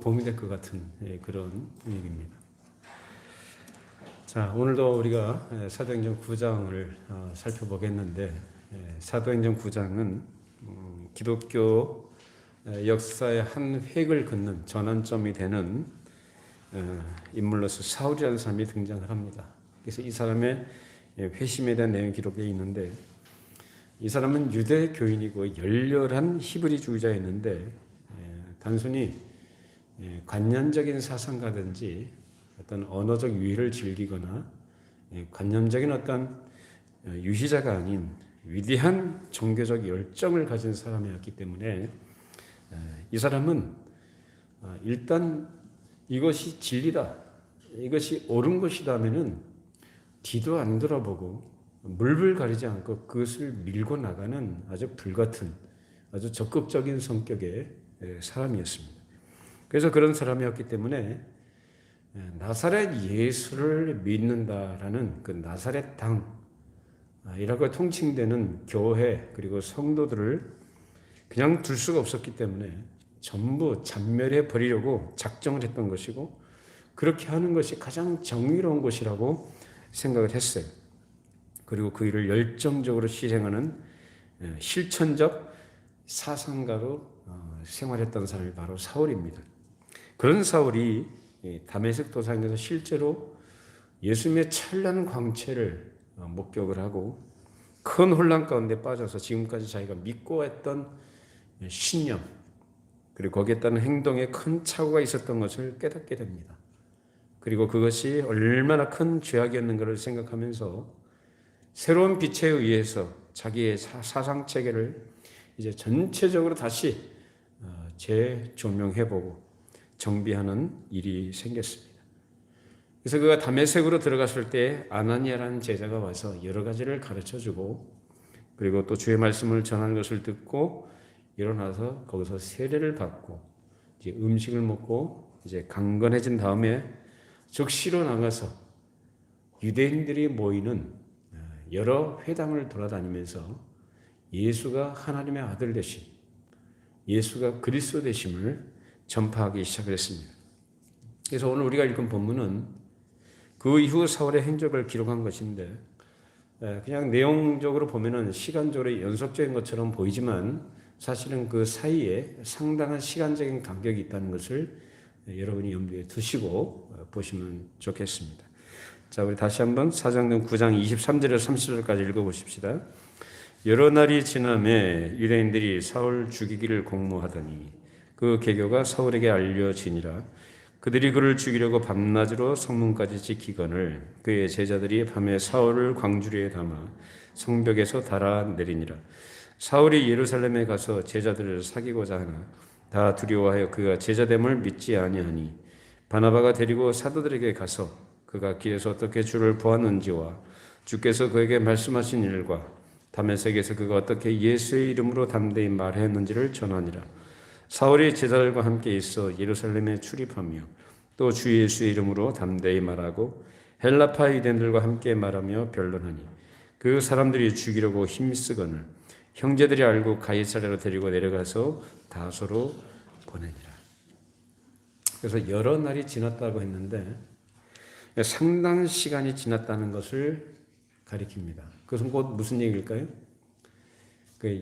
도움이 될 것 같은 그런 얘기입니다. 자, 오늘도 우리가 사도행전 9장을 살펴보겠는데, 사도행전 9장은 기독교 역사의 한 획을 긋는 전환점이 되는 인물로서 사울이라는 사람이 등장을 합니다. 그래서 이 사람의 회심에 대한 내용이 기록되어 있는데, 이 사람은 유대 교인이고 열렬한 히브리주의자였는데 단순히 관념적인 사상가든지 어떤 언어적 유희를 즐기거나 관념적인 어떤 유희자가 아닌 위대한 종교적 열정을 가진 사람이었기 때문에 이 사람은 일단 이것이 진리다, 이것이 옳은 것이다 하면은 뒤도 안 돌아보고 물불 가리지 않고 그것을 밀고 나가는 아주 불같은 아주 적극적인 성격의 사람이었습니다. 그래서 그런 사람이었기 때문에 나사렛 예수를 믿는다라는 그 나사렛 당이라고 통칭되는 교회 그리고 성도들을 그냥 둘 수가 없었기 때문에 전부 잔멸해 버리려고 작정을 했던 것이고, 그렇게 하는 것이 가장 정의로운 것이라고 생각을 했어요. 그리고 그 일을 열정적으로 실행하는 실천적 사상가로 생활했던 사람이 바로 사울입니다. 그런 사울이 다메섹 도상에서 실제로 예수님의 찬란한 광채를 목격을 하고 큰 혼란 가운데 빠져서 지금까지 자기가 믿고 했던 신념 그리고 거기에 따른 행동에 큰 착오가 있었던 것을 깨닫게 됩니다. 그리고 그것이 얼마나 큰 죄악이었는가를 생각하면서 새로운 빛에 의해서 자기의 사상체계를 이제 전체적으로 다시 재조명해보고 정비하는 일이 생겼습니다. 그래서 그가 다메섹으로 들어갔을 때 아나니아라는 제자가 와서 여러 가지를 가르쳐주고, 그리고 또 주의 말씀을 전하는 것을 듣고 일어나서 거기서 세례를 받고 이제 음식을 먹고 이제 강건해진 다음에 즉시로 나가서 유대인들이 모이는 여러 회당을 돌아다니면서 예수가 하나님의 아들 되심, 예수가 그리스도 되심을 전파하기 시작했습니다. 그래서 오늘 우리가 읽은 본문은 그 이후 사울의 행적을 기록한 것인데, 그냥 내용적으로 보면은 시간적으로 연속적인 것처럼 보이지만 사실은 그 사이에 상당한 시간적인 간격이 있다는 것을 여러분이 염두에 두시고 보시면 좋겠습니다. 자, 우리 다시 한번 사도행전 9장 23절에서 30절까지 읽어보십시다. 여러 날이 지나매 유대인들이 사울 죽이기를 공모하더니 그 계교가 사울에게 알려지니라. 그들이 그를 죽이려고 밤낮으로 성문까지 지키거늘 그의 제자들이 밤에 사울을 광주리에 담아 성벽에서 달아내리니라. 사울이 예루살렘에 가서 제자들을 사귀고자 하나 다 두려워하여 그가 제자됨을 믿지 아니하니 바나바가 데리고 사도들에게 가서 그가 길에서 어떻게 주를 보았는지와 주께서 그에게 말씀하신 일과 다메섹에서 그가 어떻게 예수의 이름으로 담대히 말했는지를 전하니라. 사울이 제자들과 함께 있어 예루살렘에 출입하며 또 주 예수의 이름으로 담대히 말하고 헬라파 유대인들과 함께 말하며 변론하니 그 사람들이 죽이려고 힘쓰거늘 형제들이 알고 가이사랴로 데리고 내려가서 다소로 보내니라. 그래서 여러 날이 지났다고 했는데 상당한 시간이 지났다는 것을 가리킵니다. 그것은 곧 무슨 얘기일까요?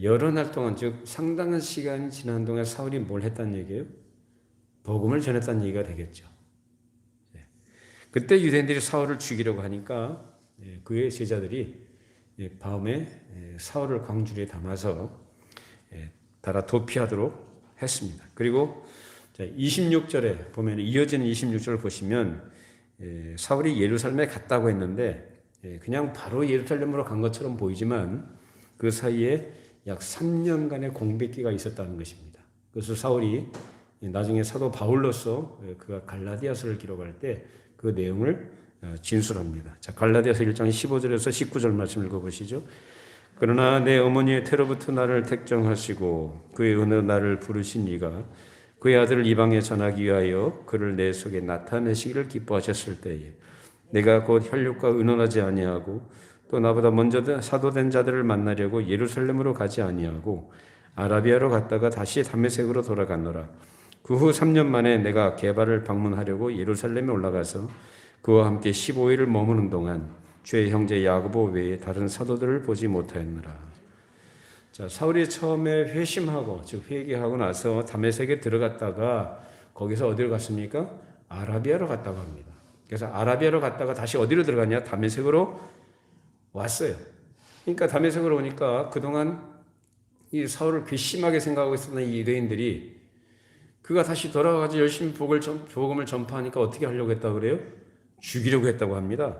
여러 날 동안, 즉 상당한 시간이 지난 동안 사울이 뭘 했다는 얘기예요? 복음을 전했다는 얘기가 되겠죠. 그때 유대인들이 사울을 죽이려고 하니까 그의 제자들이 밤에 사울을 광주리에 담아서 달아 도피하도록 했습니다. 그리고 26절에 보면 이어지는 26절을 보시면 사울이 예루살렘에 갔다고 했는데 그냥 바로 예루살렘으로 간 것처럼 보이지만 그 사이에 약 3년간의 공백기가 있었다는 것입니다. 그래서 사울이 나중에 사도 바울로서 그가 갈라디아서를 기록할 때 그 내용을 진술합니다. 자, 갈라디아서 1장 15절에서 19절 말씀 읽어보시죠. 그러나 내 어머니의 태로부터 나를 택정하시고 그의 어느 나를 부르신 이가 그의 아들을 이방에 전하기 위하여 그를 내 속에 나타내시기를 기뻐하셨을 때에 내가 곧 혈육과 의논하지 아니하고 또 나보다 먼저 사도된 자들을 만나려고 예루살렘으로 가지 아니하고 아라비아로 갔다가 다시 다메섹으로 돌아갔노라. 그 후 3년 만에 내가 게바를 방문하려고 예루살렘에 올라가서 그와 함께 15일을 머무는 동안 주의 형제 야고보 외에 다른 사도들을 보지 못하였느라. 자, 사울이 처음에 회심하고 즉 회개하고 나서 다메섹에 들어갔다가 거기서 어디로 갔습니까? 아라비아로 갔다고 합니다. 그래서 아라비아로 갔다가 다시 어디로 들어갔냐? 다메섹으로 왔어요. 그러니까 다메섹으로 오니까 그동안 이 사울을 괘씸하게 생각하고 있었던 이 유대인들이 그가 다시 돌아가서 열심히 복음을 전파하니까 어떻게 하려고 했다고 그래요? 죽이려고 했다고 합니다.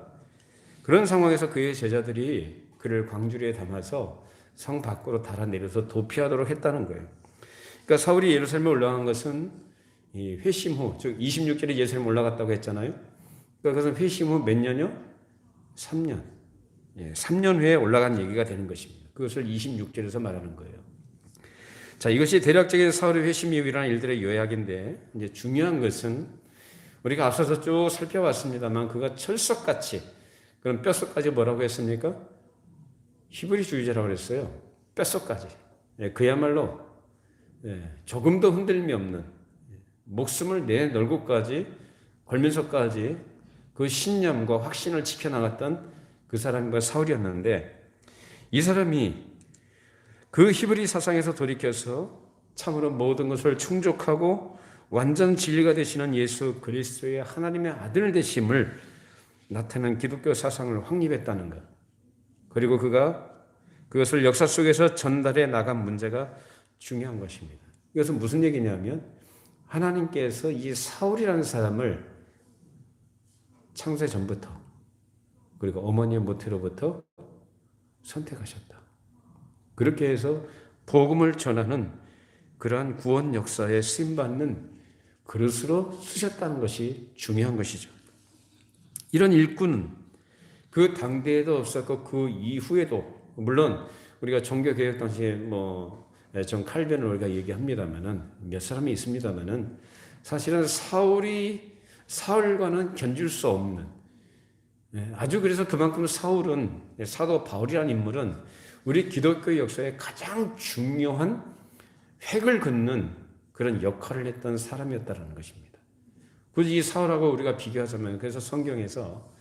그런 상황에서 그의 제자들이 그를 광주리에 담아서 성 밖으로 달아내려서 도피하도록 했다는 거예요. 그러니까 사울이 예루살렘에 올라간 것은 이 회심 후, 즉 26절에 예루살렘 올라갔다고 했잖아요. 그러니까 그것은 회심 후 몇 년요? 3년. 3년 후에 올라간 얘기가 되는 것입니다. 그것을 26절에서 말하는 거예요. 자, 이것이 대략적인 사울의 회심 이후 일어난 일들의 요약인데, 이제 중요한 것은 우리가 앞서서 쭉 살펴봤습니다만 그가 철석같이, 그럼 뼛속까지 뭐라고 했습니까? 히브리주의자라고 그랬어요. 뼛속까지. 그야말로 조금도 흔들림이 없는, 목숨을 내널고까지 걸면서까지 그 신념과 확신을 지켜나갔던 그 사람과 사울이었는데, 이 사람이 그 히브리 사상에서 돌이켜서 참으로 모든 것을 충족하고 완전 진리가 되시는 예수 그리스도의 하나님의 아들 되심을 나타내는 기독교 사상을 확립했다는 것. 그리고 그가 그것을 역사 속에서 전달해 나간 문제가 중요한 것입니다. 이것은 무슨 얘기냐면 하나님께서 이 사울이라는 사람을 창세 전부터 그리고 어머니의 모태로부터 선택하셨다. 그렇게 해서 복음을 전하는 그러한 구원 역사에 쓰임받는 그릇으로 쓰셨다는 것이 중요한 것이죠. 이런 일꾼은 그 당대에도 없었고 그 이후에도, 물론 우리가 종교개혁 당시에 전 칼빈을 우리가 얘기합니다만은 몇 사람이 있습니다만은 사실은 사울과는 견줄 수 없는, 아주 그래서 그만큼 사울은, 사도 바울이라는 인물은 우리 기독교 역사에 가장 중요한 획을 긋는 그런 역할을 했던 사람이었다는 것입니다. 굳이 이 사울하고 우리가 비교하자면, 그래서 성경에서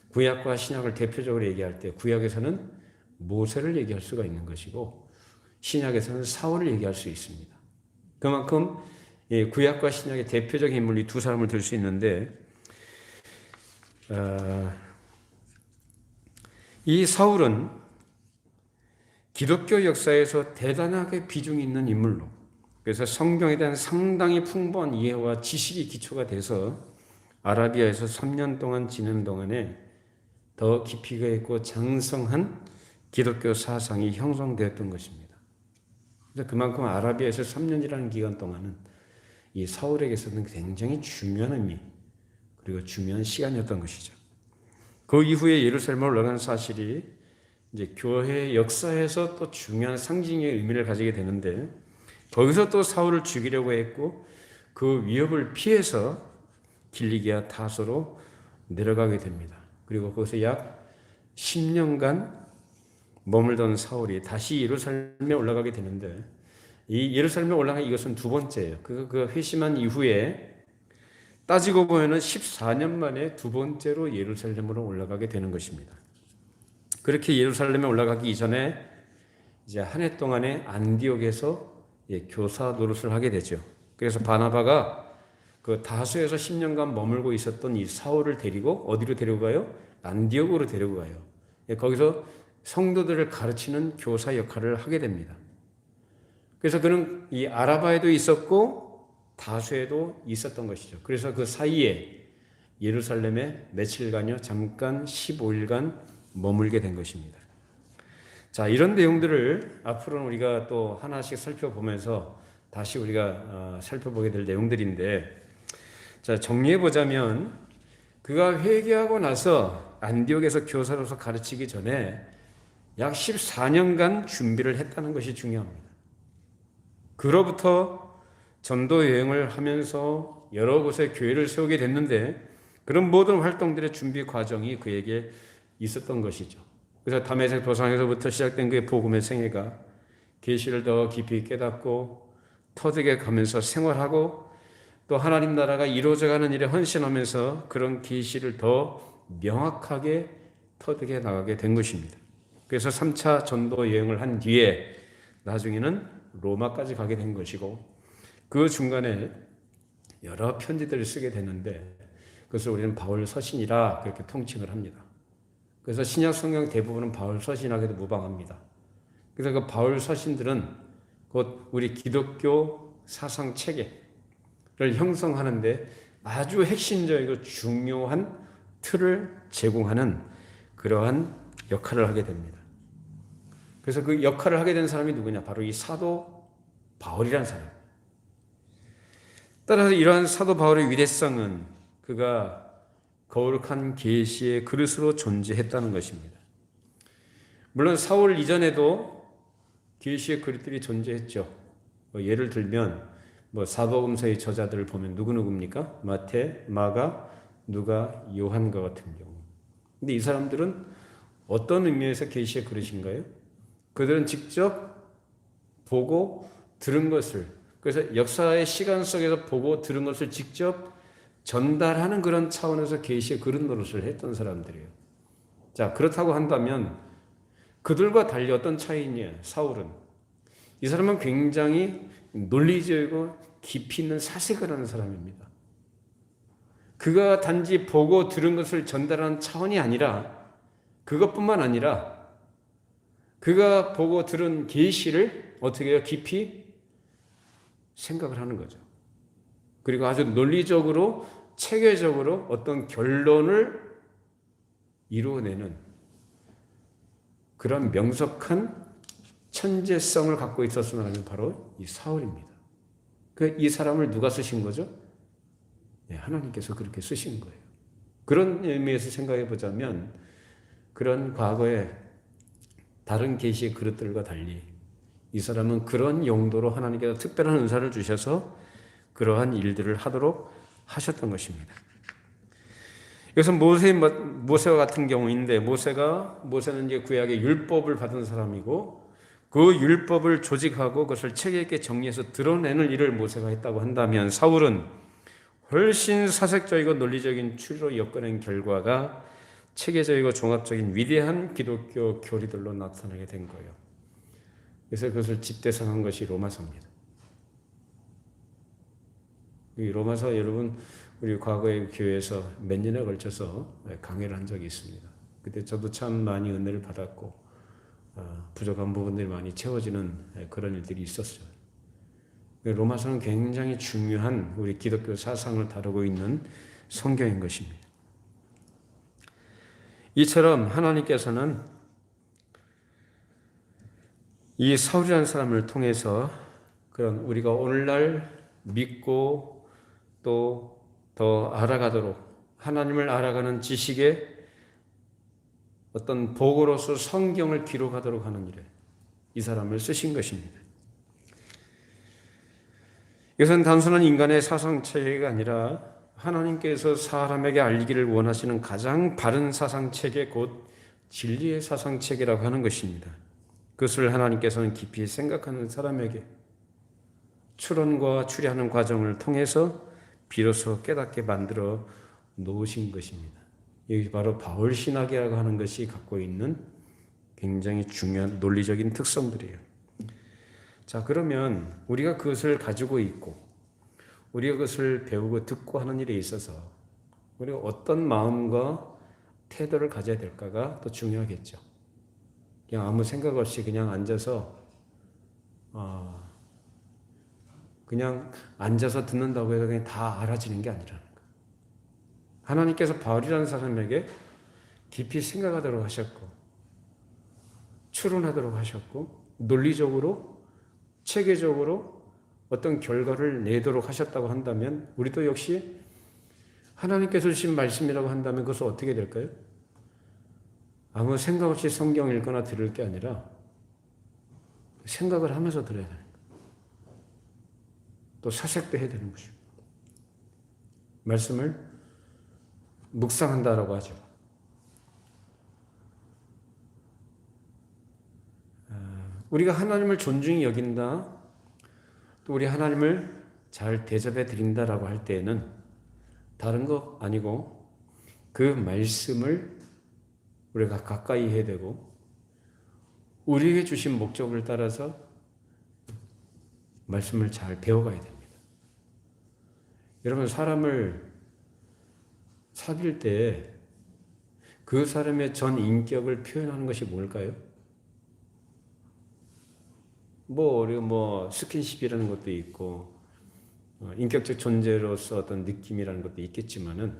구약과 신약을 대표적으로 얘기할 때 구약에서는 모세를 얘기할 수가 있는 것이고 신약에서는 사울을 얘기할 수 있습니다. 그만큼 구약과 신약의 대표적인 인물 이 두 사람을 들 수 있는데, 이 사울은 기독교 역사에서 대단하게 비중이 있는 인물로, 그래서 성경에 대한 상당히 풍부한 이해와 지식이 기초가 돼서 아라비아에서 3년 동안 지낸 동안에 더 깊이가 있고 장성한 기독교 사상이 형성되었던 것입니다. 그래서 그만큼 아라비아에서 3년이라는 기간 동안은 이 사울에게서는 굉장히 중요한 의미, 그리고 중요한 시간이었던 것이죠. 그 이후에 예루살렘에 올라간 사실이 이제 교회 역사에서 또 중요한 상징의 의미를 가지게 되는데, 거기서 또 사울을 죽이려고 했고 그 위협을 피해서 길리기아 타소로 내려가게 됩니다. 그리고 거기서 약 10년간 머물던 사울이 다시 예루살렘에 올라가게 되는데, 이 예루살렘에 올라간 이것은 두 번째예요. 그 회심한 이후에 따지고 보면은 14년 만에 두 번째로 예루살렘으로 올라가게 되는 것입니다. 그렇게 예루살렘에 올라가기 이전에 이제 한 해 동안에 안디옥에서 교사 노릇을 하게 되죠. 그래서 바나바가 그 다소에서 10년간 머물고 있었던 이 사울을 데리고 어디로 데려가요? 안디옥으로 데려가요. 거기서 성도들을 가르치는 교사 역할을 하게 됩니다. 그래서 그는 이 아라바에도 있었고 다소에도 있었던 것이죠. 그래서 그 사이에 예루살렘에 며칠간요, 잠깐 15일간 머물게 된 것입니다. 자, 이런 내용들을 앞으로는 우리가 또 하나씩 살펴보면서 다시 우리가 살펴보게 될 내용들인데, 자, 정리해 보자면 그가 회개하고 나서 안디옥에서 교사로서 가르치기 전에 약 14년간 준비를 했다는 것이 중요합니다. 그로부터 전도 여행을 하면서 여러 곳에 교회를 세우게 됐는데, 그런 모든 활동들의 준비 과정이 그에게 있었던 것이죠. 그래서 다메섹 도상에서부터 시작된 그의 복음의 생애가 계시를 더 깊이 깨닫고 터득해 가면서 생활하고 또 하나님 나라가 이루어져가는 일에 헌신하면서 그런 계시를 더 명확하게 터득해 나가게 된 것입니다. 그래서 3차 전도 여행을 한 뒤에 나중에는 로마까지 가게 된 것이고, 그 중간에 여러 편지들을 쓰게 되는데 그것을 우리는 바울 서신이라 그렇게 통칭을 합니다. 그래서 신약 성경 대부분은 바울 서신하기도 무방합니다. 그래서 그 바울 서신들은 곧 우리 기독교 사상 체계를 형성하는데 아주 핵심적이고 중요한 틀을 제공하는 그러한 역할을 하게 됩니다. 그래서 그 역할을 하게 된 사람이 누구냐? 바로 이 사도 바울이라는 사람. 따라서 이러한 사도 바울의 위대성은 그가 거룩한 계시의 그릇으로 존재했다는 것입니다. 물론 사울 이전에도 계시의 그릇들이 존재했죠. 예를 들면 사도금서의 저자들을 보면 누구입니까? 마태, 마가, 누가, 요한과 같은 경우. 근데 이 사람들은 어떤 의미에서 계시의 그릇인가요? 그들은 직접 보고 들은 것을, 그래서 역사의 시간 속에서 보고 들은 것을 직접 전달하는 그런 차원에서 계시의 그릇 노릇을 했던 사람들이에요. 자, 그렇다고 한다면 그들과 달리 어떤 차이냐? 사울은, 이 사람은 굉장히 논리적이고 깊이 있는 사색을 하는 사람입니다. 그가 단지 보고 들은 것을 전달하는 차원이 아니라, 그것뿐만 아니라 그가 보고 들은 계시를 어떻게 해요? 깊이 생각을 하는 거죠. 그리고 아주 논리적으로 체계적으로 어떤 결론을 이루어내는 그런 명석한 천재성을 갖고 있었으면 하는 바로 이 사울입니다. 이 사람을 누가 쓰신 거죠? 네, 하나님께서 그렇게 쓰신 거예요. 그런 의미에서 생각해 보자면 그런 과거에 다른 계시의 그릇들과 달리 이 사람은 그런 용도로 하나님께서 특별한 은사를 주셔서 그러한 일들을 하도록 하셨던 것입니다. 그래서 모세와 같은 경우인데, 모세는 이제 구약의 율법을 받은 사람이고, 그 율법을 조직하고 그것을 체계 있게 정리해서 드러내는 일을 모세가 했다고 한다면, 사울은 훨씬 사색적이고 논리적인 추리로 엮어낸 결과가 체계적이고 종합적인 위대한 기독교 교리들로 나타나게 된 거예요. 그래서 그것을 집대성한 것이 로마서입니다. 이 로마서 여러분, 우리 과거에 교회에서 몇 년에 걸쳐서 강의를 한 적이 있습니다. 그때 저도 참 많이 은혜를 받았고 부족한 부분들이 많이 채워지는 그런 일들이 있었어요. 로마서는 굉장히 중요한 우리 기독교 사상을 다루고 있는 성경인 것입니다. 이처럼 하나님께서는 이 사울이라는 사람을 통해서 그런 우리가 오늘날 믿고 또 더 알아가도록 하나님을 알아가는 지식의 어떤 보고로서 성경을 기록하도록 하는 일에 이 사람을 쓰신 것입니다. 이것은 단순한 인간의 사상체계가 아니라 하나님께서 사람에게 알기를 원하시는 가장 바른 사상체계, 곧 진리의 사상체계라고 하는 것입니다. 그것을 하나님께서는 깊이 생각하는 사람에게 추론과 추리하는 과정을 통해서 비로소 깨닫게 만들어 놓으신 것입니다. 여기 바로 바울 신학이라고 하는 것이 갖고 있는 굉장히 중요한 논리적인 특성들이에요. 자, 그러면 우리가 그것을 가지고 있고 우리가 그것을 배우고 듣고 하는 일에 있어서 우리가 어떤 마음과 태도를 가져야 될까가 또 중요하겠죠. 그냥 아무 생각 없이 그냥 앉아서 듣는다고 해서 그냥 다 알아지는 게 아니라는 거예요. 하나님께서 바울이라는 사람에게 깊이 생각하도록 하셨고 추론하도록 하셨고 논리적으로 체계적으로 어떤 결과를 내도록 하셨다고 한다면 우리도 역시 하나님께서 주신 말씀이라고 한다면 그것은 어떻게 될까요? 아무 생각 없이 성경 읽거나 들을 게 아니라 생각을 하면서 들어야 되는 거예요. 또 사색도 해야 되는 것입니다. 말씀을 묵상한다라고 하죠. 우리가 하나님을 존중히 여긴다, 또 우리 하나님을 잘 대접해 드린다라고 할 때에는 다른 거 아니고 그 말씀을 우리가 가까이 해야 되고 우리에게 주신 목적을 따라서 말씀을 잘 배워가야 됩니다. 여러분, 사람을 사귈 때 그 사람의 전 인격을 표현하는 것이 뭘까요? 우리가 스킨십이라는 것도 있고, 인격적 존재로서 어떤 느낌이라는 것도 있겠지만은,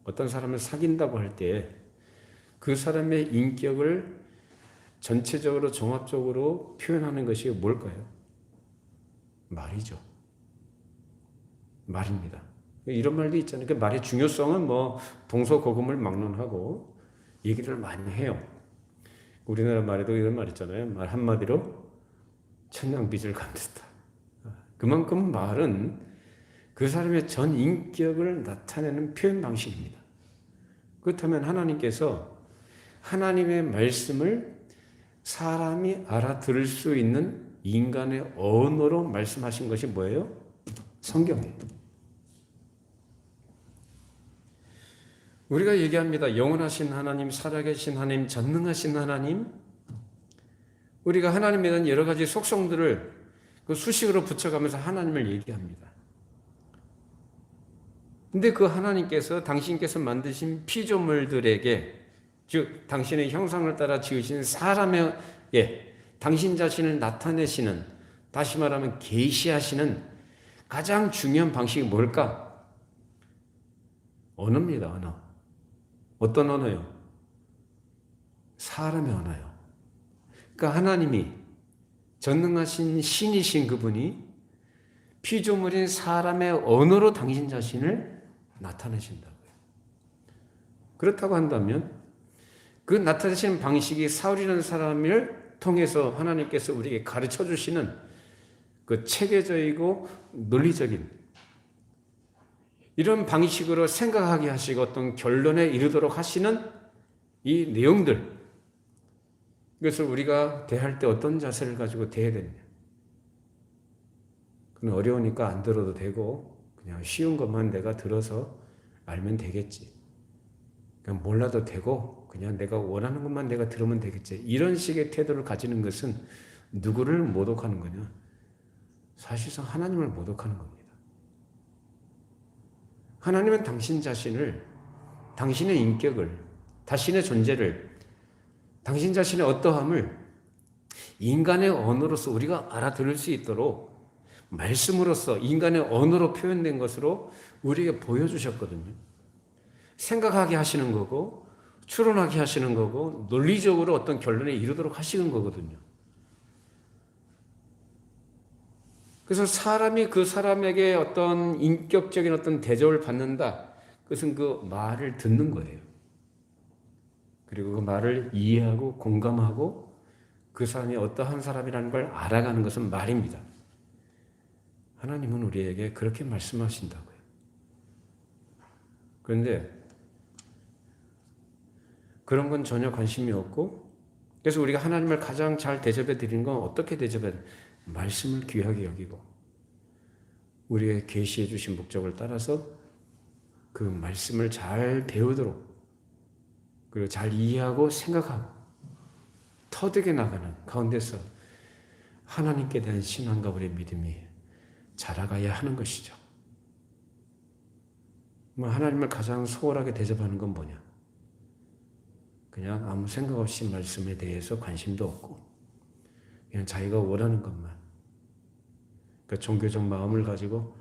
어떤 사람을 사귄다고 할 때 그 사람의 인격을 전체적으로 종합적으로 표현하는 것이 뭘까요? 말이죠. 말입니다. 이런 말도 있잖아요. 그 말의 중요성은 동서고금을 막론하고 얘기를 많이 해요. 우리나라 말에도 이런 말 있잖아요. 말 한마디로 천냥빚을 갚는다. 그만큼 말은 그 사람의 전 인격을 나타내는 표현 방식입니다. 그렇다면 하나님께서 하나님의 말씀을 사람이 알아들을 수 있는 인간의 언어로 말씀하신 것이 뭐예요? 성경이에요. 우리가 얘기합니다. 영원하신 하나님, 살아계신 하나님, 전능하신 하나님. 우리가 하나님에 대한 여러 가지 속성들을 그 수식으로 붙여가면서 하나님을 얘기합니다. 근데 그 하나님께서 당신께서 만드신 피조물들에게, 즉 당신의 형상을 따라 지으신 사람에게 당신 자신을 나타내시는, 다시 말하면 계시하시는 가장 중요한 방식이 뭘까? 언어입니다. 언어. 어떤 언어요? 사람의 언어요. 그러니까 하나님이 전능하신 신이신 그분이 피조물인 사람의 언어로 당신 자신을 나타내신다고요. 그렇다고 한다면 그 나타내시는 방식이 사울이라는 사람을 통해서 하나님께서 우리에게 가르쳐 주시는 그 체계적이고 논리적인 이런 방식으로 생각하게 하시고 어떤 결론에 이르도록 하시는 이 내용들, 이것을 우리가 대할 때 어떤 자세를 가지고 대해야 되느냐. 그건 어려우니까 안 들어도 되고 그냥 쉬운 것만 내가 들어서 알면 되겠지. 그냥 몰라도 되고 그냥 내가 원하는 것만 내가 들으면 되겠지. 이런 식의 태도를 가지는 것은 누구를 모독하는 거냐? 사실상 하나님을 모독하는 겁니다. 하나님은 당신 자신을, 당신의 인격을, 자신의 존재를, 당신 자신의 어떠함을 인간의 언어로서 우리가 알아들을 수 있도록 말씀으로써 인간의 언어로 표현된 것으로 우리에게 보여주셨거든요. 생각하게 하시는 거고 추론하게 하시는 거고 논리적으로 어떤 결론에 이르도록 하시는 거거든요. 그래서 사람이 그 사람에게 어떤 인격적인 어떤 대접을 받는다. 그것은 그 말을 듣는 거예요. 그리고 그 말을 이해하고 공감하고 그 사람이 어떠한 사람이라는 걸 알아가는 것은 말입니다. 하나님은 우리에게 그렇게 말씀하신다고요. 그런데 그런 건 전혀 관심이 없고, 그래서 우리가 하나님을 가장 잘 대접해 드리는 건 어떻게 대접해? 말씀을 귀하게 여기고 우리에게 계시해 주신 목적을 따라서 그 말씀을 잘 배우도록, 그리고 잘 이해하고 생각하고 터득해 나가는 가운데서 하나님께 대한 신앙과 우리의 믿음이 자라가야 하는 것이죠. 하나님을 가장 소홀하게 대접하는 건 뭐냐? 그냥 아무 생각 없이 말씀에 대해서 관심도 없고 그냥 자기가 원하는 것만, 그 종교적 마음을 가지고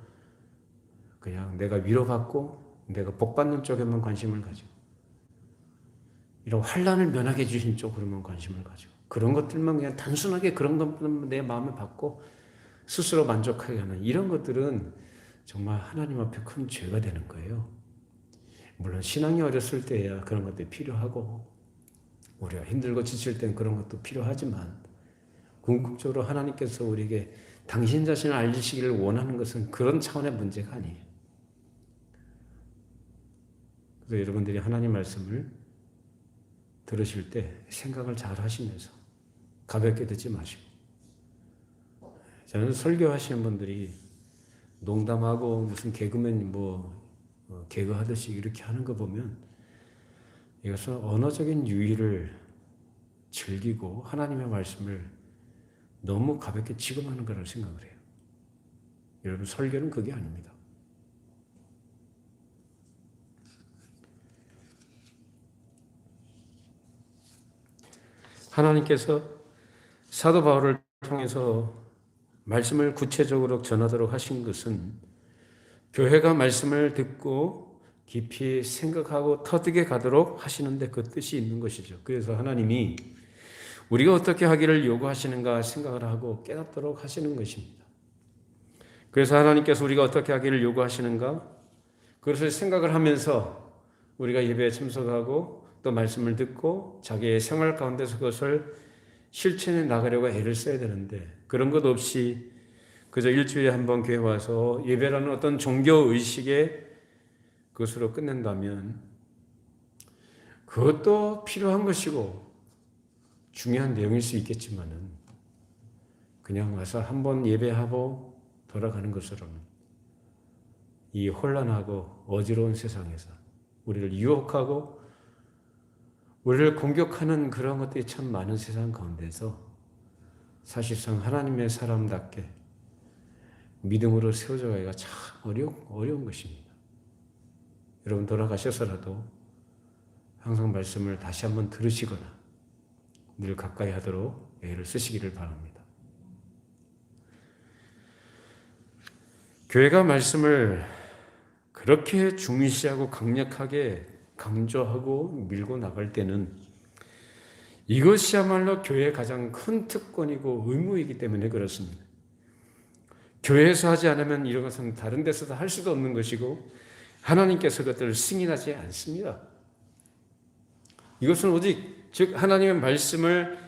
그냥 내가 위로받고 내가 복받는 쪽에만 관심을 가지고 이런 환난을 면하게 해주신 쪽으로만 관심을 가지고 그런 것들만 그냥 단순하게 그런 것만 내 마음에 받고 스스로 만족하게 하는 이런 것들은 정말 하나님 앞에 큰 죄가 되는 거예요. 물론 신앙이 어렸을 때야 그런 것들이 필요하고 우리가 힘들고 지칠 땐 그런 것도 필요하지만 궁극적으로 하나님께서 우리에게 당신 자신을 알리시기를 원하는 것은 그런 차원의 문제가 아니에요. 그래서 여러분들이 하나님 말씀을 들으실 때 생각을 잘 하시면서 가볍게 듣지 마시고, 저는 설교하시는 분들이 농담하고 무슨 개그맨 개그하듯이 이렇게 하는 거 보면 이것은 언어적인 유의를 즐기고 하나님의 말씀을 너무 가볍게 취급하는 거라고 생각을 해요. 여러분, 설교는 그게 아닙니다. 하나님께서 사도 바울을 통해서 말씀을 구체적으로 전하도록 하신 것은 교회가 말씀을 듣고 깊이 생각하고 터득해 가도록 하시는데 그 뜻이 있는 것이죠. 그래서 하나님이 우리가 어떻게 하기를 요구하시는가 생각을 하고 깨닫도록 하시는 것입니다. 그래서 하나님께서 우리가 어떻게 하기를 요구하시는가 그것을 생각을 하면서 우리가 예배에 참석하고 또 말씀을 듣고 자기의 생활 가운데서 그것을 실천해 나가려고 애를 써야 되는데 그런 것 없이 그저 일주일에 한 번 교회 와서 예배라는 어떤 종교의식의 그것으로 끝낸다면 그것도 필요한 것이고 중요한 내용일 수 있겠지만은 그냥 와서 한 번 예배하고 돌아가는 것으로는 이 혼란하고 어지러운 세상에서 우리를 유혹하고 우리를 공격하는 그런 것들이 참 많은 세상 가운데서 사실상 하나님의 사람답게 믿음으로 세워져 가기가 참 어려운 것입니다. 여러분 돌아가셔서라도 항상 말씀을 다시 한번 들으시거나 늘 가까이 하도록 애를 쓰시기를 바랍니다. 교회가 말씀을 그렇게 중시하고 강력하게 강조하고 밀고 나갈 때는 이것이야말로 교회의 가장 큰 특권이고 의무이기 때문에 그렇습니다. 교회에서 하지 않으면 이런 것은 다른 데서도 할 수도 없는 것이고 하나님께서 그것들을 승인하지 않습니다. 이것은 오직 즉 하나님의 말씀을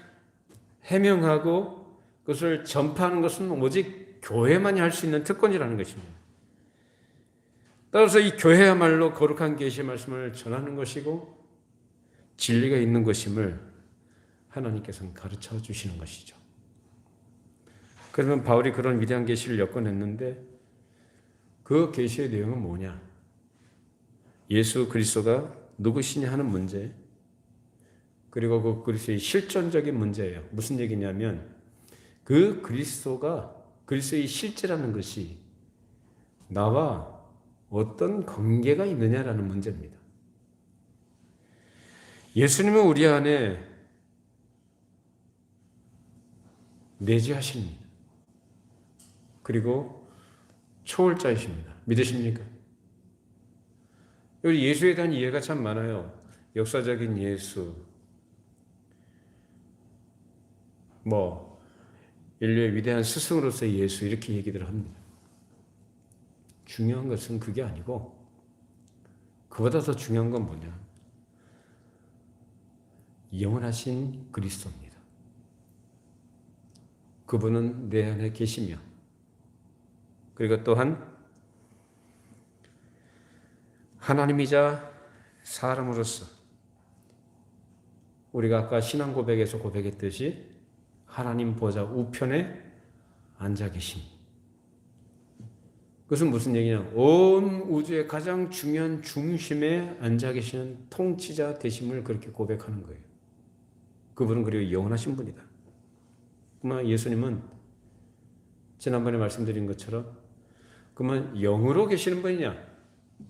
해명하고 그것을 전파하는 것은 오직 교회만이 할 수 있는 특권이라는 것입니다. 따라서 이 교회야말로 거룩한 계시의 말씀을 전하는 것이고 진리가 있는 것임을 하나님께서는 가르쳐 주시는 것이죠. 그러면 바울이 그런 위대한 계시를 엮어냈는데 그 계시의 내용은 뭐냐? 예수 그리스도가 누구시냐 하는 문제, 그리고 그 그리스도의 실존적인 문제예요. 무슨 얘기냐면 그 그리스도가 그리스도의 실제라는 것이 나와 어떤 관계가 있느냐라는 문제입니다. 예수님은 우리 안에 내재하십니다. 그리고 초월자이십니다. 믿으십니까? 여기 예수에 대한 이해가 참 많아요. 역사적인 예수, 인류의 위대한 스승으로서의 예수 이렇게 얘기들 합니다. 중요한 것은 그게 아니고 그보다 더 중요한 건 뭐냐? 영원하신 그리스도입니다. 그분은 내 안에 계시며 그리고 또한 하나님이자 사람으로서 우리가 아까 신앙 고백에서 고백했듯이 하나님 보좌 우편에 앉아 계십니다. 그것은 무슨 얘기냐? 온 우주의 가장 중요한 중심에 앉아 계시는 통치자 되심을 그렇게 고백하는 거예요. 그분은 그리고 영원하신 분이다. 그러면 예수님은 지난번에 말씀드린 것처럼 그러면 영으로 계시는 분이냐?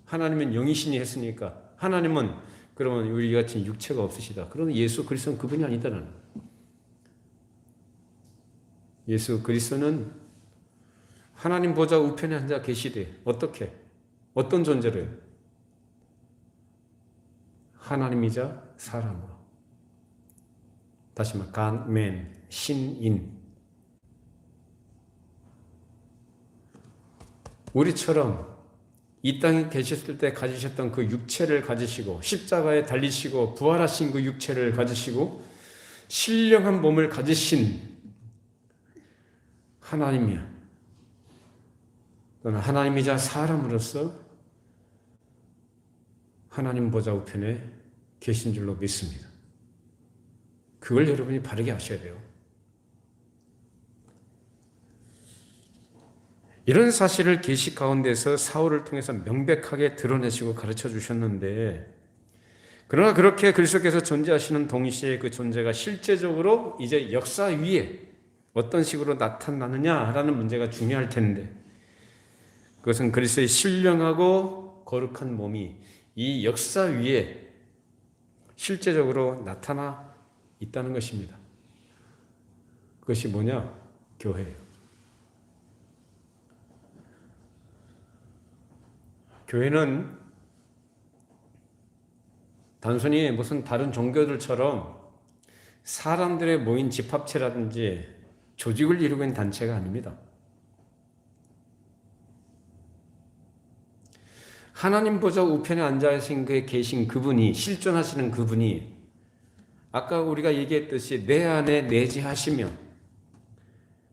하나님은 영이시니 했으니까 하나님은 그러면 우리 같은 육체가 없으시다. 그러면 예수 그리스도는 그분이 아니다라는 거예요. 예수 그리스도는 하나님 보좌 우편에 앉아 계시되 어떻게? 어떤 존재를? 하나님이자 사람으로. 다시 말해 God, man, 신인. 우리처럼 이 땅에 계셨을 때 가지셨던 그 육체를 가지시고 십자가에 달리시고 부활하신 그 육체를 가지시고 신령한 몸을 가지신 하나님이야. 또는 하나님이자 사람으로서 하나님 보좌 우편에 계신 줄로 믿습니다. 그걸 여러분이 바르게 아셔야 돼요. 이런 사실을 계시 가운데서 사울을 통해서 명백하게 드러내시고 가르쳐 주셨는데, 그러나 그렇게 그리스도께서 존재하시는 동시에 그 존재가 실제적으로 이제 역사 위에 어떤 식으로 나타나느냐라는 문제가 중요할 텐데, 그것은 그리스도의 신령하고 거룩한 몸이 이 역사 위에 실제적으로 나타나 있다는 것입니다. 그것이 뭐냐? 교회예요. 교회는 단순히 무슨 다른 종교들처럼 사람들의 모인 집합체라든지 조직을 이루고 있는 단체가 아닙니다. 하나님 보좌 우편에 앉아 계신 그분이, 실존하시는 그분이 아까 우리가 얘기했듯이 내 안에 내재하시면,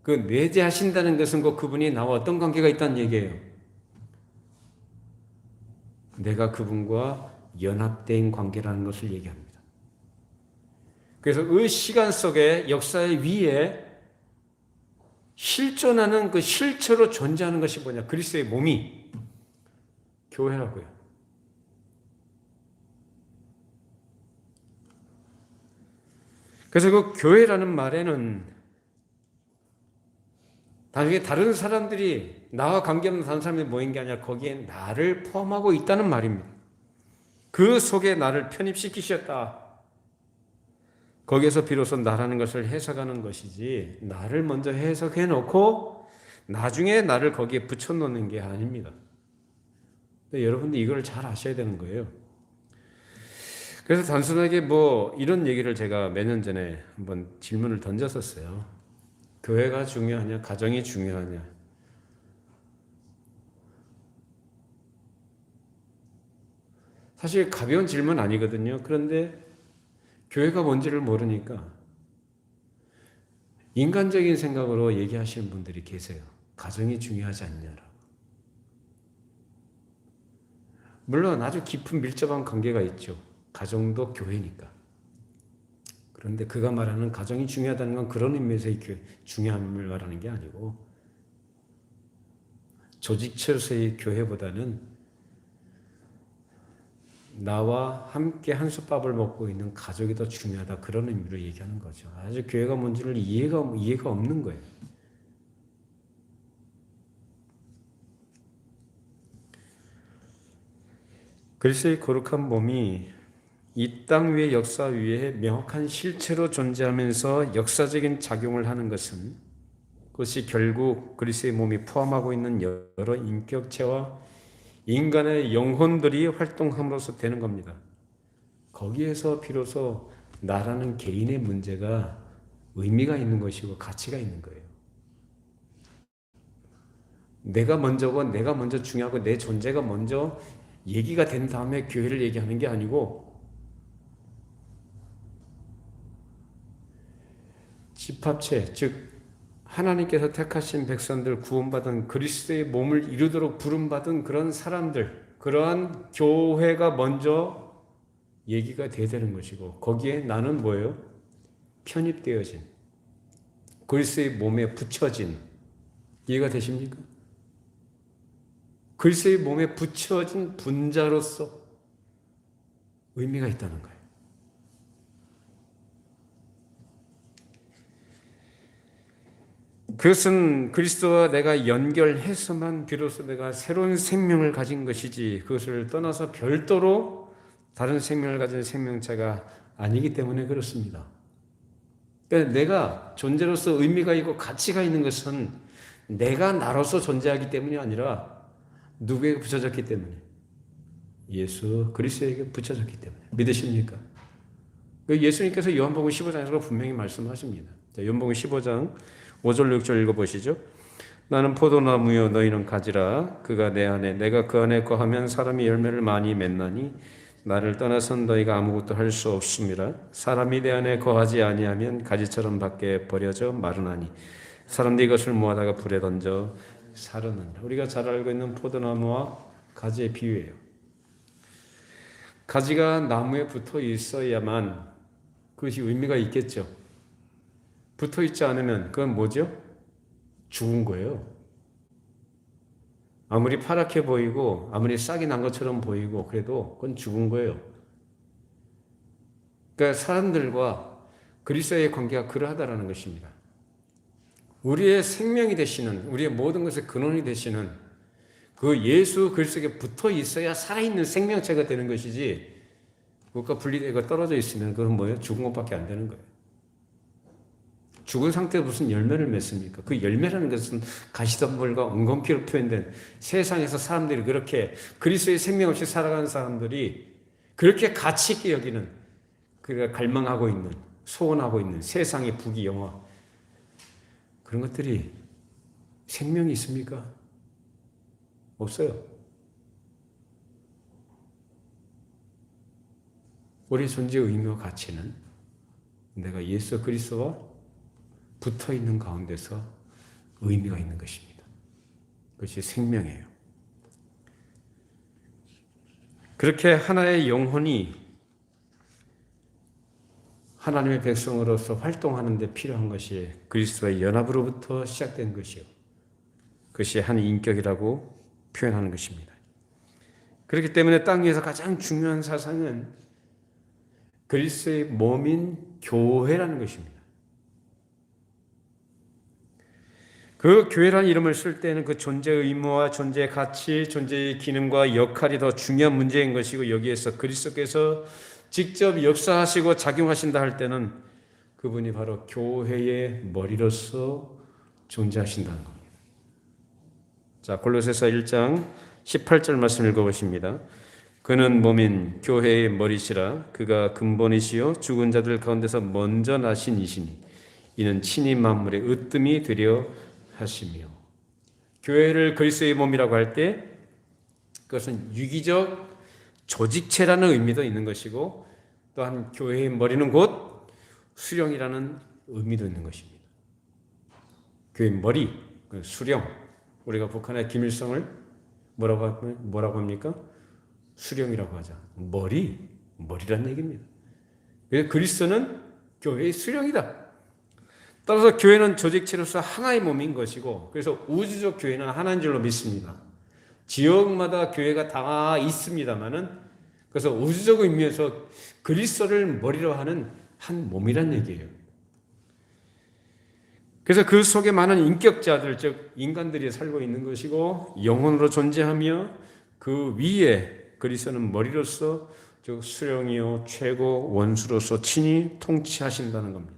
그 내재하신다는 것은 그분이 나와 어떤 관계가 있다는 얘기예요. 내가 그분과 연합된 관계라는 것을 얘기합니다. 그래서 그 시간 속에 역사의 위에 실존하는 그 실체로 존재하는 것이 뭐냐? 그리스도의 몸이 교회라고요. 그래서 그 교회라는 말에는 나중에 다른 사람들이, 나와 관계없는 다른 사람들이 모인 게 아니라 거기에 나를 포함하고 있다는 말입니다. 그 속에 나를 편입시키셨다. 거기에서 비로소 나라는 것을 해석하는 것이지, 나를 먼저 해석해 놓고 나중에 나를 거기에 붙여놓는 게 아닙니다. 여러분들 이걸 잘 아셔야 되는 거예요. 그래서 단순하게 이런 얘기를 제가 몇 년 전에 한번 질문을 던졌었어요. 교회가 중요하냐, 가정이 중요하냐. 사실 가벼운 질문 아니거든요. 그런데 교회가 뭔지를 모르니까 인간적인 생각으로 얘기하시는 분들이 계세요. 가정이 중요하지 않냐라고. 물론 아주 깊은 밀접한 관계가 있죠. 가정도 교회니까. 그런데 그가 말하는 가정이 중요하다는 건 그런 의미에서의 중요함을 말하는 게 아니고, 조직체로서의 교회보다는 나와 함께 한솥밥을 먹고 있는 가족이 더 중요하다, 그런 의미로 얘기하는 거죠. 아주 교회가 뭔지를 이해가 없는 거예요. 그리스도의 거룩한 몸이 이 땅 위의 역사 위에 명확한 실체로 존재하면서 역사적인 작용을 하는 것은, 그것이 결국 그리스도의 몸이 포함하고 있는 여러 인격체와 인간의 영혼들이 활동함으로써 되는 겁니다. 거기에서 비로소 나라는 개인의 문제가 의미가 있는 것이고 가치가 있는 거예요. 내가 먼저고 내가 먼저 중요하고 내 존재가 먼저 얘기가 된 다음에 교회를 얘기하는 게 아니고, 집합체, 즉 하나님께서 택하신 백성들, 구원받은 그리스도의 몸을 이루도록 부름받은 그런 사람들, 그러한 교회가 먼저 얘기가 돼야 되는 것이고, 거기에 나는 뭐예요? 편입되어진, 그리스도의 몸에 붙여진, 이해가 되십니까? 그리스도의 몸에 붙여진 분자로서 의미가 있다는 거예요. 그것은 그리스도와 내가 연결해서만 비로소 내가 새로운 생명을 가진 것이지, 그것을 떠나서 별도로 다른 생명을 가진 생명체가 아니기 때문에 그렇습니다. 그러니까 내가 존재로서 의미가 있고 가치가 있는 것은 내가 나로서 존재하기 때문이 아니라 누구에게 붙여졌기 때문에, 예수 그리스도에게 붙여졌기 때문에. 믿으십니까? 예수님께서 요한복음 15장에서 분명히 말씀하십니다. 요한복음 15장 5절 6절 읽어보시죠. 나는 포도나무요 너희는 가지라. 그가 내 안에 내가 그 안에 거하면 사람이 열매를 많이 맺나니 나를 떠나선 너희가 아무것도 할 수 없음이라. 사람이 내 안에 거하지 아니하면 가지처럼 밖에 버려져 마르나니 사람들이 이것을 모아다가 불에 던져 사르느니라. 우리가 잘 알고 있는 포도나무와 가지의 비유예요. 가지가 나무에 붙어 있어야만 그것이 의미가 있겠죠. 붙어 있지 않으면 그건 뭐죠? 죽은 거예요. 아무리 파랗게 보이고 아무리 싹이 난 것처럼 보이고 그래도 그건 죽은 거예요. 그러니까 사람들과 그리스도의 관계가 그러하다라는 것입니다. 우리의 생명이 되시는, 우리의 모든 것의 근원이 되시는 그 예수 그리스도에 붙어 있어야 살아있는 생명체가 되는 것이지, 그것과 분리되고 떨어져 있으면 그건 뭐예요? 죽은 것밖에 안 되는 거예요. 죽은 상태에 무슨 열매를 맺습니까? 그 열매라는 것은 가시덤불과 엉겅퀴로 표현된, 세상에서 사람들이 그렇게 그리스도의 생명 없이 살아가는 사람들이 그렇게 가치 있게 여기는, 그가 갈망하고 있는, 소원하고 있는 세상의 부귀 영화, 그런 것들이 생명이 있습니까? 없어요. 우리 존재의 의미와 가치는 내가 예수 그리스도와 붙어 있는 가운데서 의미가 있는 것입니다. 그것이 생명이에요. 그렇게 하나의 영혼이 하나님의 백성으로서 활동하는 데 필요한 것이 그리스도의 연합으로부터 시작된 것이요, 그것이 한 인격이라고 표현하는 것입니다. 그렇기 때문에 땅 위에서 가장 중요한 사상은 그리스도의 몸인 교회라는 것입니다. 그 교회라는 이름을 쓸 때는 그 존재의 의무와 존재의 가치, 존재의 기능과 역할이 더 중요한 문제인 것이고, 여기에서 그리스도께서 직접 역사하시고 작용하신다 할 때는 그분이 바로 교회의 머리로서 존재하신다는 겁니다. 자, 골로새서 1장 18절 말씀 읽어보십니다. 그는 몸인 교회의 머리시라. 그가 근본이시요 죽은 자들 가운데서 먼저 나신 이시니 이는 친히 만물의 으뜸이 되려 하시며. 교회를 그리스도의 몸이라고 할 때 그것은 유기적 조직체라는 의미도 있는 것이고, 또한 교회의 머리는 곧 수령이라는 의미도 있는 것입니다. 교회의 머리, 수령. 우리가 북한의 김일성을 뭐라고 합니까? 수령이라고 하자. 머리란 얘기입니다. 그래서 그리스도는 교회의 수령이다. 따라서 교회는 조직체로서 하나의 몸인 것이고, 그래서 우주적 교회는 하나인 줄로 믿습니다. 지역마다 교회가 다 있습니다만은, 그래서 우주적 의미에서 그리스도를 머리로 하는 한 몸이란 얘기예요. 그래서 그 속에 많은 인격자들, 즉 인간들이 살고 있는 것이고, 영혼으로 존재하며 그 위에 그리스도는 머리로서, 즉 수령이요 최고 원수로서 친히 통치하신다는 겁니다.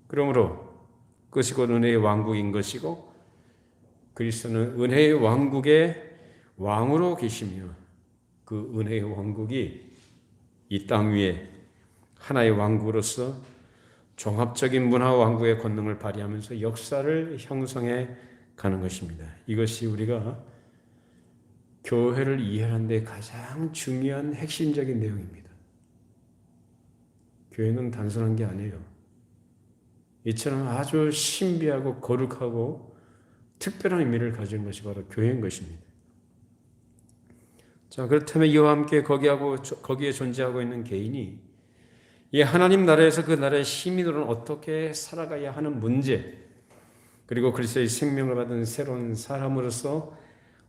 그러므로 그것이 곧 은혜의 왕국인 것이고, 그리스도는 은혜의 왕국의 왕으로 계시며, 그 은혜의 왕국이 이 땅 위에 하나의 왕국으로서 종합적인 문화 왕국의 권능을 발휘하면서 역사를 형성해 가는 것입니다. 이것이 우리가 교회를 이해하는 데 가장 중요한 핵심적인 내용입니다. 교회는 단순한 게 아니에요. 이처럼 아주 신비하고 거룩하고 특별한 의미를 가진 것이 바로 교회인 것입니다. 자, 그렇다면 이와 함께 거기에 존재하고 있는 개인이 이 하나님 나라에서 그 나라의 시민으로는 어떻게 살아가야 하는 문제, 그리고 그리스도의 생명을 받은 새로운 사람으로서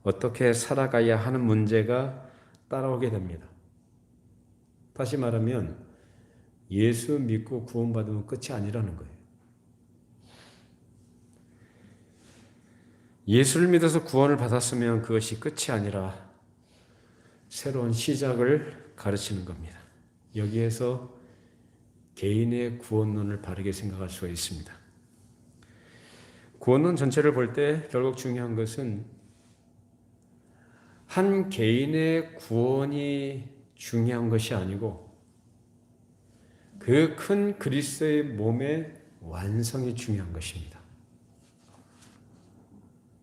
어떻게 살아가야 하는 문제가 따라오게 됩니다. 다시 말하면 예수 믿고 구원받으면 끝이 아니라는 거예요. 예수를 믿어서 구원을 받았으면 그것이 끝이 아니라 새로운 시작을 가르치는 겁니다. 여기에서 개인의 구원론을 바르게 생각할 수가 있습니다. 구원론 전체를 볼 때 결국 중요한 것은 한 개인의 구원이 중요한 것이 아니고 그 큰 그리스도의 몸의 완성이 중요한 것입니다.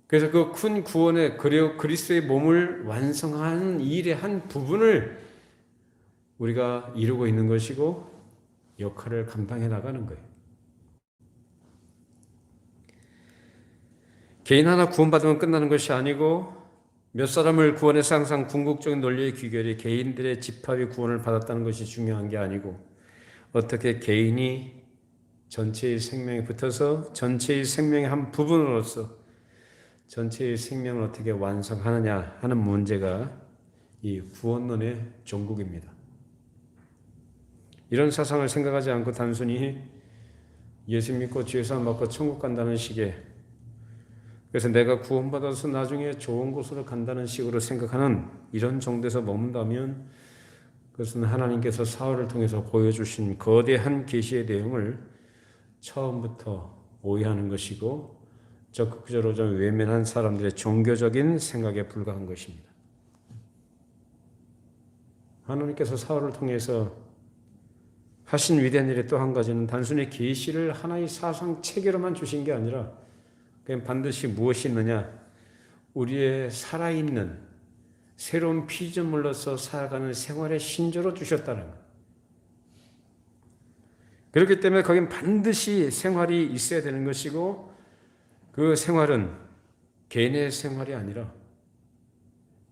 그래서 그 큰 구원의 그리스도의 몸을 완성하는 일의 한 부분을 우리가 이루고 있는 것이고 역할을 감당해 나가는 거예요. 개인 하나 구원받으면 끝나는 것이 아니고 몇 사람을 구원해서 항상 궁극적인 논리의 귀결이 개인들의 집합이 구원을 받았다는 것이 중요한 게 아니고 어떻게 개인이 전체의 생명에 붙어서 전체의 생명의 한 부분으로서 전체의 생명을 어떻게 완성하느냐 하는 문제가 이 구원론의 종국입니다. 이런 사상을 생각하지 않고 단순히 예수 믿고 죄사함 받고 천국 간다는 식의, 그래서 내가 구원받아서 나중에 좋은 곳으로 간다는 식으로 생각하는 이런 정도에서 머문다면 그것은 하나님께서 사울을 통해서 보여주신 거대한 계시의 내용을 처음부터 오해하는 것이고 적극적으로 좀 외면한 사람들의 종교적인 생각에 불과한 것입니다. 하나님께서 사울을 통해서 하신 위대한 일의 또 한 가지는 단순히 계시를 하나의 사상 체계로만 주신 게 아니라 그냥 반드시 무엇이 있느냐, 우리의 살아있는 새로운 피조물로서 살아가는 생활의 신조로 주셨다는 것. 그렇기 때문에 거긴 반드시 생활이 있어야 되는 것이고 그 생활은 개인의 생활이 아니라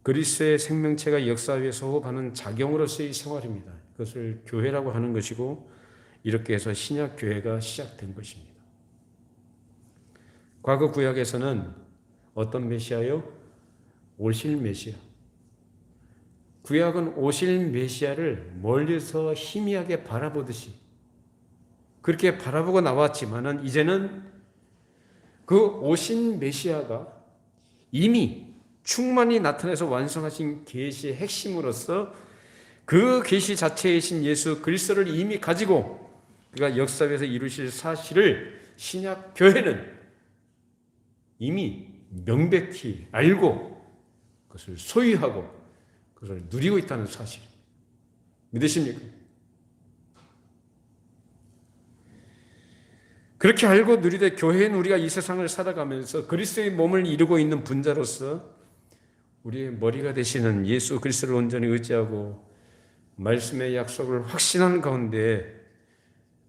그리스도의 생명체가 역사 위에서 호흡하는 작용으로서의 생활입니다. 그것을 교회라고 하는 것이고 이렇게 해서 신약 교회가 시작된 것입니다. 과거 구약에서는 어떤 메시아요? 오실 메시아. 구약은 오실 메시아를 멀리서 희미하게 바라보듯이 그렇게 바라보고 나왔지만은 이제는 그 오신 메시아가 이미 충만히 나타내서 완성하신 계시의 핵심으로서 그 계시 자체이신 예수 그리스도를 이미 가지고 그가 역사에서 이루실 사실을 신약 교회는 이미 명백히 알고 그것을 소유하고 그것을 누리고 있다는 사실 믿으십니까? 그렇게 알고 누리되 교회는 우리가 이 세상을 살아가면서 그리스도의 몸을 이루고 있는 분자로서 우리의 머리가 되시는 예수 그리스도를 온전히 의지하고 말씀의 약속을 확신하는 가운데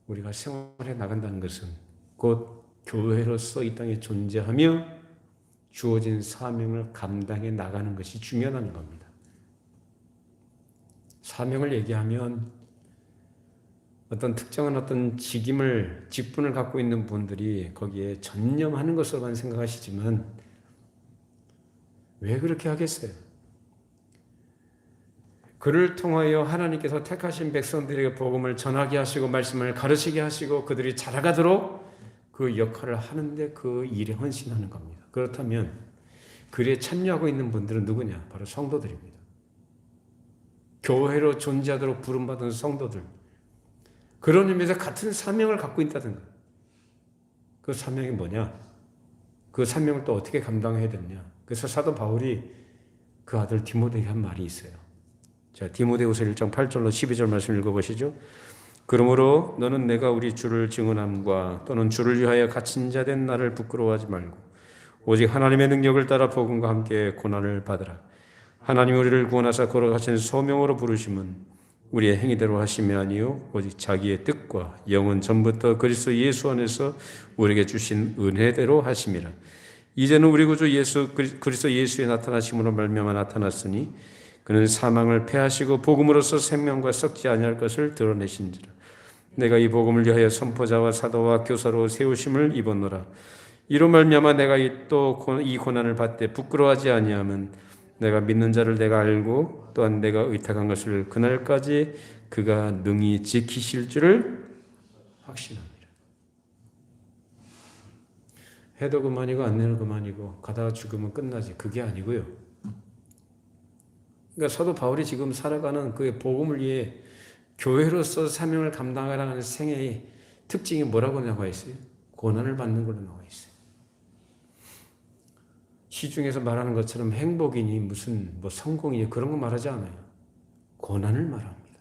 우리가 생활해 나간다는 것은 곧 교회로서 이 땅에 존재하며 주어진 사명을 감당해 나가는 것이 중요하다는 겁니다. 사명을 얘기하면 어떤 특정한 어떤 직분을 갖고 있는 분들이 거기에 전념하는 것으로만 생각하시지만 왜 그렇게 하겠어요? 그를 통하여 하나님께서 택하신 백성들에게 복음을 전하게 하시고 말씀을 가르치게 하시고 그들이 자라가도록 그 역할을 하는데 그 일에 헌신하는 겁니다. 그렇다면 그에 참여하고 있는 분들은 누구냐? 바로 성도들입니다. 교회로 존재하도록 부름받은 성도들. 그런 의미에서 같은 사명을 갖고 있다는 거예요. 그 사명이 뭐냐? 그 사명을 또 어떻게 감당해야 되느냐? 그래서 사도 바울이 그 아들 디모데에게 한 말이 있어요. 자, 디모데후서 1장 8절로 12절 말씀 읽어보시죠. 그러므로 너는 내가 우리 주를 증언함과 또는 주를 위하여 갇힌 자 된 나를 부끄러워하지 말고 오직 하나님의 능력을 따라 복음과 함께 고난을 받으라. 하나님이 우리를 구원하사 걸어가신 소명으로 부르심은 우리의 행위대로 하심이 아니요 오직 자기의 뜻과 영은 전부터 그리스도 예수 안에서 우리에게 주신 은혜대로 하심이라. 이제는 우리 구주 그리스도 예수의 나타나심으로 말미암아 나타났으니 그는 사망을 패하시고 복음으로서 생명과 썩지 아니할 것을 드러내신지라. 내가 이 복음을 위하여 선포자와 사도와 교사로 세우심을 입었노라. 이로 말미암아 내가 또 이 고난을 받되 부끄러워하지 아니하면 내가 믿는 자를 내가 알고 또한 내가 의탁한 것을 그날까지 그가 능히 지키실 줄을 확신합니다. 해도 그만이고 안 내도 그만이고 가다가 죽으면 끝나지 그게 아니고요. 그러니까 사도 바울이 지금 살아가는 그의 복음을 위해 교회로서 사명을 감당하라는 생애의 특징이 뭐라고 나와 있어요? 고난을 받는 걸로 나와 있어요. 시중에서 말하는 것처럼 행복이니 무슨 성공이니 그런 거 말하지 않아요. 고난을 말합니다.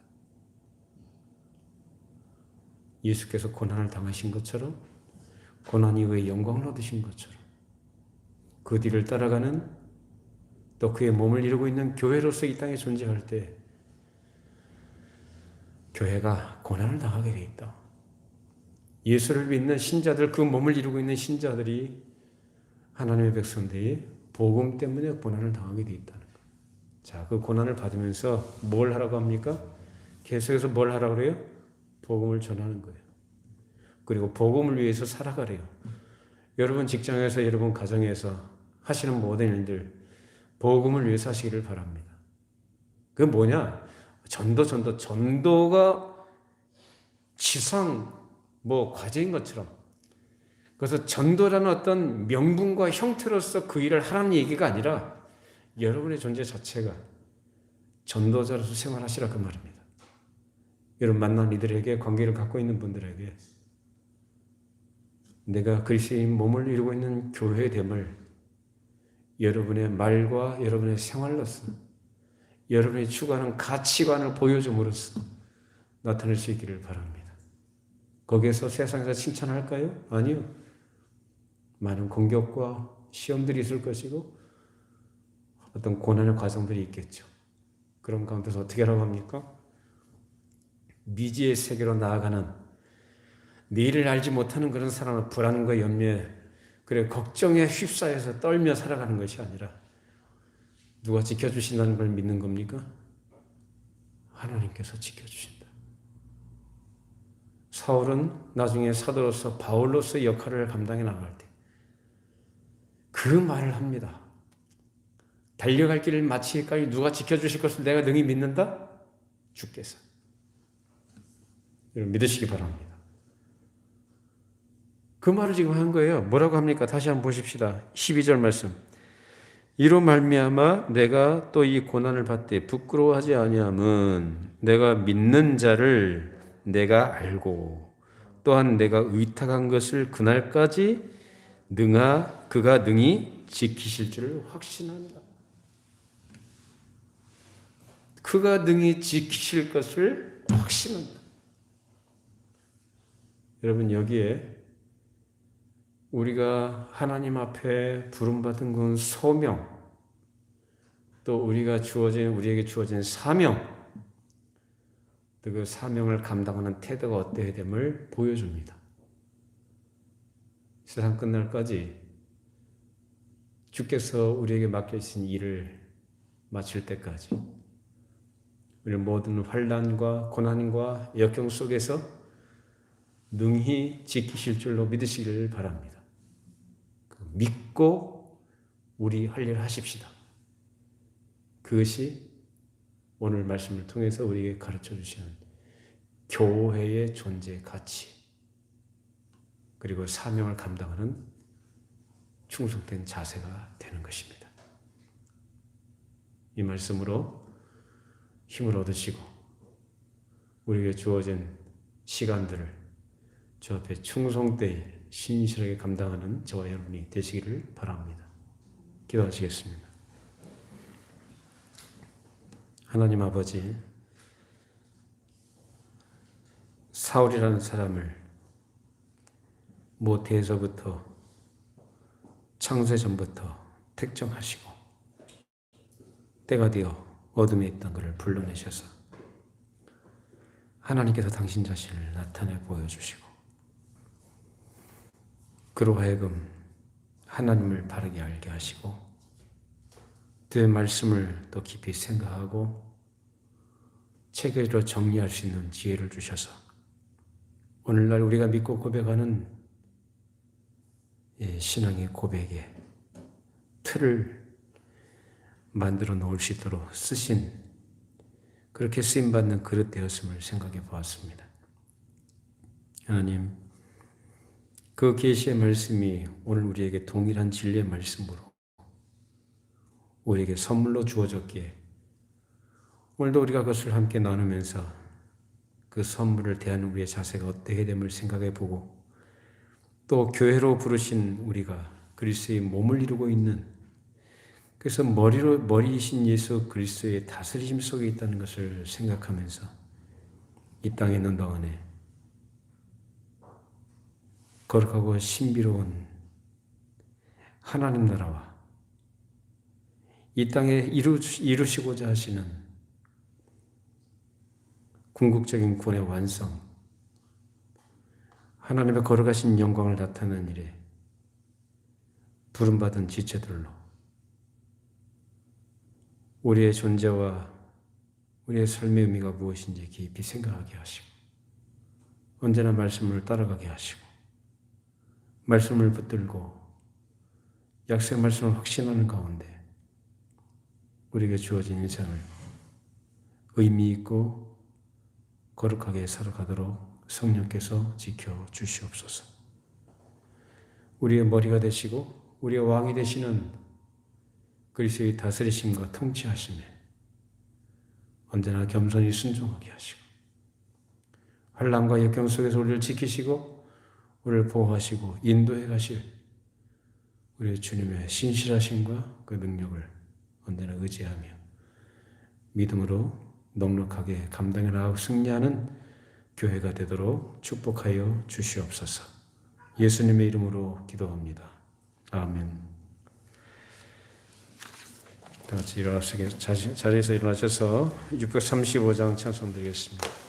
예수께서 고난을 당하신 것처럼 고난 이후에 영광을 얻으신 것처럼 그 뒤를 따라가는 또 그의 몸을 이루고 있는 교회로서 이 땅에 존재할 때 교회가 고난을 당하게 돼 있다. 예수를 믿는 신자들, 그 몸을 이루고 있는 신자들이 하나님의 백성들이 복음 때문에 고난을 당하게 돼 있다는 것. 자, 그 고난을 받으면서 뭘 하라고 합니까? 계속해서 뭘 하라고 그래요? 복음을 전하는 거예요. 그리고 복음을 위해서 살아가래요. 여러분 직장에서, 여러분 가정에서 하시는 모든 일들 복음을 위해서 하시기를 바랍니다. 그게 뭐냐? 전도가 지상 과제인 것처럼, 그래서 전도라는 어떤 명분과 형태로서 그 일을 하라는 얘기가 아니라 여러분의 존재 자체가 전도자로서 생활하시라 그 말입니다. 여러분 만난 이들에게, 관계를 갖고 있는 분들에게 내가 그리스도인 몸을 이루고 있는 교회됨을 여러분의 말과 여러분의 생활로서, 여러분이 추구하는 가치관을 보여줌으로써 나타낼 수 있기를 바랍니다. 거기에서 세상에서 칭찬할까요? 아니요. 많은 공격과 시험들이 있을 것이고 어떤 고난의 과정들이 있겠죠. 그런 가운데서 어떻게 하라고 합니까? 미지의 세계로 나아가는, 내일을 알지 못하는 그런 사람은 불안과 염려에, 걱정에 휩싸여서 떨며 살아가는 것이 아니라 누가 지켜주신다는 걸 믿는 겁니까? 하나님께서 지켜주신다. 사울은 나중에 사도로서 바울로서의 역할을 감당해 나갈 때 그 말을 합니다. 달려갈 길을 마치기까지 누가 지켜주실 것을 내가 능히 믿는다? 주께서. 여러분 믿으시기 바랍니다. 그 말을 지금 한 거예요. 뭐라고 합니까? 다시 한번 보십시다. 12절 말씀. 이로 말미암아 내가 또 이 고난을 받되 부끄러워하지 아니함은 내가 믿는 자를 내가 알고 또한 내가 의탁한 것을 그날까지 그가 능히 지키실 줄을 확신한다. 그가 능히 지키실 것을 확신한다. 여러분 여기에 우리가 하나님 앞에 부름받은 건 소명, 또 우리에게 주어진 사명, 또 그 사명을 감당하는 태도가 어떠해야 됨을 보여줍니다. 세상 끝날까지 주께서 우리에게 맡겨주신 일을 마칠 때까지 우리 모든 환난과 고난과 역경 속에서 능히 지키실 줄로 믿으시기를 바랍니다. 믿고 우리 할 일을 하십시다. 그것이 오늘 말씀을 통해서 우리에게 가르쳐 주시는 교회의 존재 가치, 그리고 사명을 감당하는 충성된 자세가 되는 것입니다. 이 말씀으로 힘을 얻으시고 우리에게 주어진 시간들을 주 앞에 충성되이 신실하게 감당하는 저와 여러분이 되시기를 바랍니다. 기도하시겠습니다. 하나님 아버지, 사울이라는 사람을 모태에서부터 창세 전부터 택정하시고 때가 되어 어둠에 있던 그를 불러내셔서 하나님께서 당신 자신을 나타내 보여주시고 그로 하여금 하나님을 바르게 알게 하시고 그의 말씀을 더 깊이 생각하고 체계로 정리할 수 있는 지혜를 주셔서 오늘날 우리가 믿고 고백하는 신앙의 고백에 틀을 만들어 놓을 수 있도록 쓰신, 그렇게 쓰임받는 그릇 되었음을 생각해 보았습니다. 하나님, 그 계시의 말씀이 오늘 우리에게 동일한 진리의 말씀으로 우리에게 선물로 주어졌기에 오늘도 우리가 그것을 함께 나누면서 그 선물을 대하는 우리의 자세가 어떠해야 됨을 생각해 보고 또 교회로 부르신 우리가 그리스도의 몸을 이루고 있는, 그래서 머리이신 예수 그리스도의 다스리심 속에 있다는 것을 생각하면서 이 땅에 있는 동안에 거룩하고 신비로운 하나님 나라와 이 땅에 이루시고자 하시는 궁극적인 구원의 완성, 하나님의 거룩하신 영광을 나타내는 일에 부름받은 지체들로 우리의 존재와 우리의 삶의 의미가 무엇인지 깊이 생각하게 하시고 언제나 말씀을 따라가게 하시고 말씀을 붙들고 약속의 말씀을 확신하는 가운데 우리에게 주어진 인생을 의미 있고 거룩하게 살아가도록 성령께서 지켜 주시옵소서. 우리의 머리가 되시고 우리의 왕이 되시는 그리스도의 다스리심과 통치하심에 언제나 겸손히 순종하게 하시고 환난과 역경 속에서 우리를 지키시고 우리를 보호하시고 인도해 가실 우리 주님의 신실하심과 그 능력을 언제나 의지하며 믿음으로 넉넉하게 감당해 나가고 승리하는 교회가 되도록 축복하여 주시옵소서. 예수님의 이름으로 기도합니다. 아멘. 다 같이 일어나시게 자리에서 일어나셔서 635장 찬송 드리겠습니다.